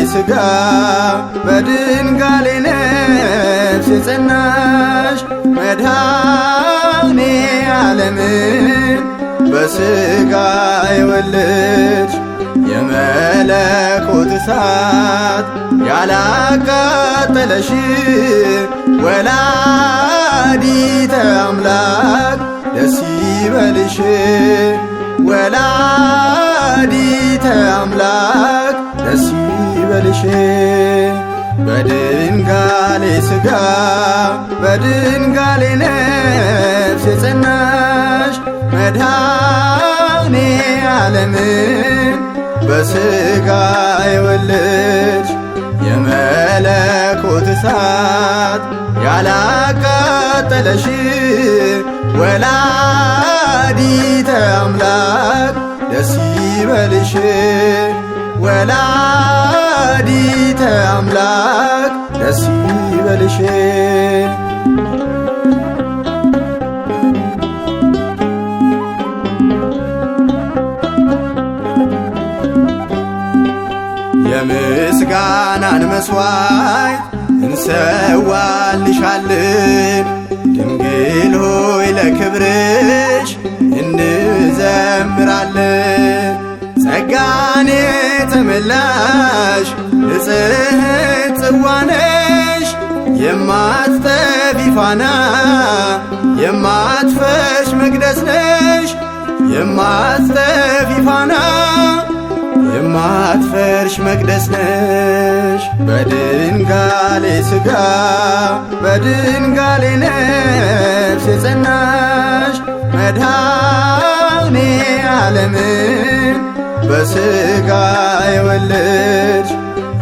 ሥጋ በድንጋሌ ነፍስ የጸናሽ መድኃኔ ዓለምን በሥጋ የወለድሽ የመለኮት እሳት ያላቃጠለሽ ወላዲተ አምላክ ደስ ይበልሽ። ወላዲተ አምላክ ደስ ይበልሽ። በድንጋሌ ሥጋ በድንጋሌ ነፍስ የጸናሽ መድኃኔ ዓለምን በሥጋ የወለድሽ የመለኮት እሳት ያላቃጠለሽ ወላዲተ አምላክ ደስ ይበልሽ። ወላዲተ አምላክ ደስ ይበልሽ። የምስጋናን መሥዋዕት እንሰዋልሻለን ድንግል ሆይ ለክብርሽ እንዘምራለን። ጸጋን የተመላሽ ንጽሕት ጽዋ ነሽ የማትጠፊ ፋና የማትፈሽ መቅደስ ነሽ የማትጠፊ ፋና የማትፈርሽ መቅደስ ነሽ። በድንጋሌ ሥጋ በድንጋሌ ነፍስ የጸናሽ መድኃኔ ዓለምን በሥጋ የወለድሽ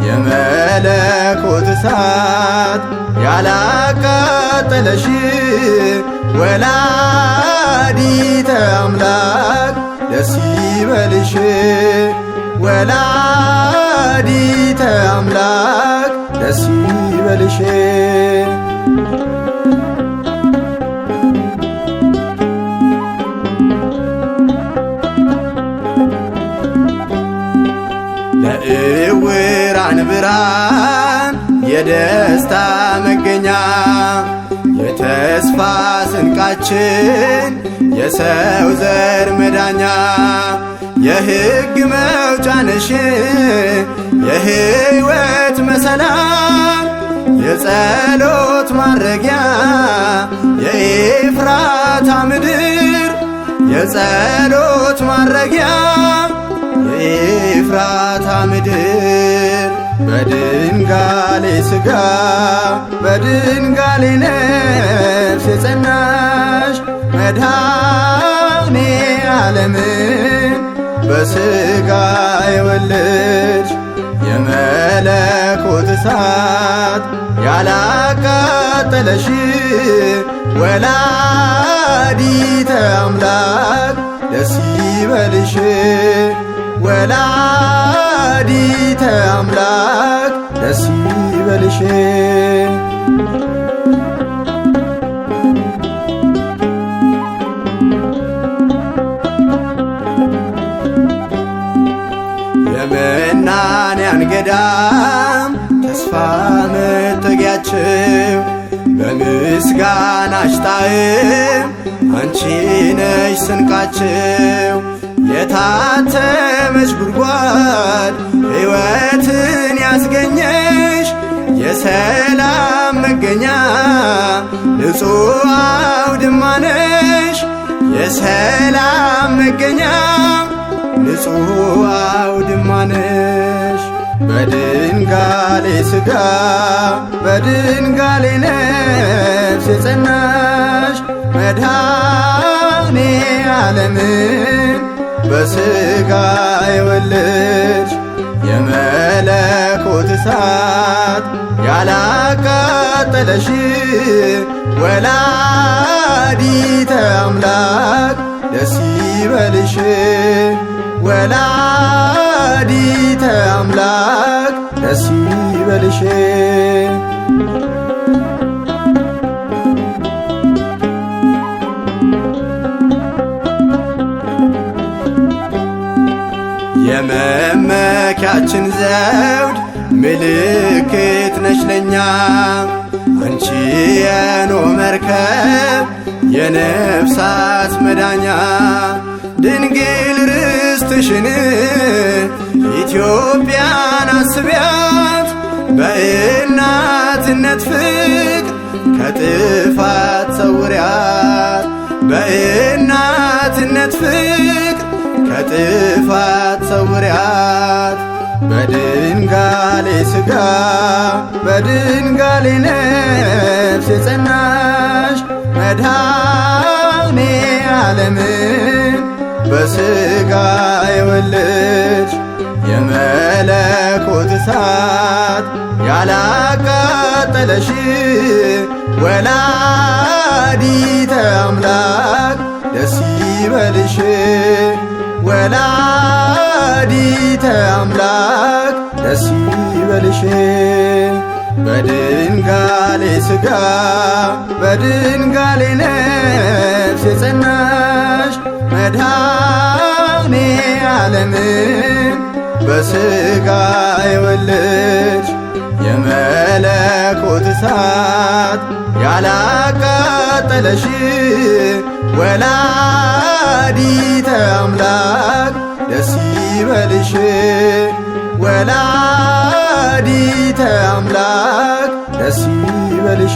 የመለኮት እሳት ያላቃጠለሽ ወላዲተ አምላክ ደስ ይበልሽ። ወላዲተ አምላክ ደስ ይበልሽ። ለዕውራን ብርሃን የደስታ መገኛ የተስፋ ስንቃችን የሰው ዘር መዳኛ የሕግ መውጫ ነሽ የሕይወት መሰላል የጸሎት ማረጊያ የኤፍራታ ምድር የጸሎት ማረጊያ የኤፍራታ ምድር በድንጋሌ ሥጋ በድንጋሌ ነፍስ የጸናሽ መድኃኔ ዓለምን በሥጋ የወለድሽ የመለኮት እሳት ያላቃጠለሽ ወላዲተ አምላክ ደስ ይበልሽ። ወላዲተ አምላክ ደስ ይበልሽ። የመናንያን ገዳም ተስፋ መጠጊያቸው በምስጋናሽ ጣዕም አንቺ ነሽ ስንቃቸው የታተመች ጉድጓድ ሕይወትን ያስገኘሽ የሰላም መገኛ ንጹሕ አውድማ ነሽ የሰላም መገኛ ንጹሕ አውድማ ነሽ። በድንጋሌ ሥጋ በድንጋሌ ነፍስ የጸናሽ መድኃኔ ዓለምን በሥጋ የወለድሽ የመለኮት እሳት ያላቃጠለሽ ወላዲተ አምላክ ደስ ይበልሽ። ወላዲተ አምላክ ደስ ይበልሽ። የመመኪያችን ዘውድ ምልክት ነሽ ለኛ አንቺ የኖኅ መርከብ የነፍሳት መዳኛ ድንግል ርስትሽን ኢትዮጵያን አስቢያት በእናትነት ፍቅር ከጥፋት ሰውሪያት በእናትነት ፍቅር ከጥፋት ሰውሪያት በድንጋሌ ሥጋ በድንጋሌ ነፍስ የጸናሽ መድኃኔ ዓለምን በሥጋ የወለድሽ የመለኮት እሳት ያላቃጠለሽ ወላዲተ አምላክ ደስ ይበልሽ ወላዲተ አምላክ ደስ ይበልሽ በድንጋሌ ሥጋ በድንጋሌ ነፍስ የጸናሽ መድኃኔ ዓለምን በሥጋ የወለድሽ የመለኮት እሳት ያላቃጠለሽ ወላዲተ አምላክ ደስ ይበልሽ ወላዲተ አምላክ ደስ ይበልሽ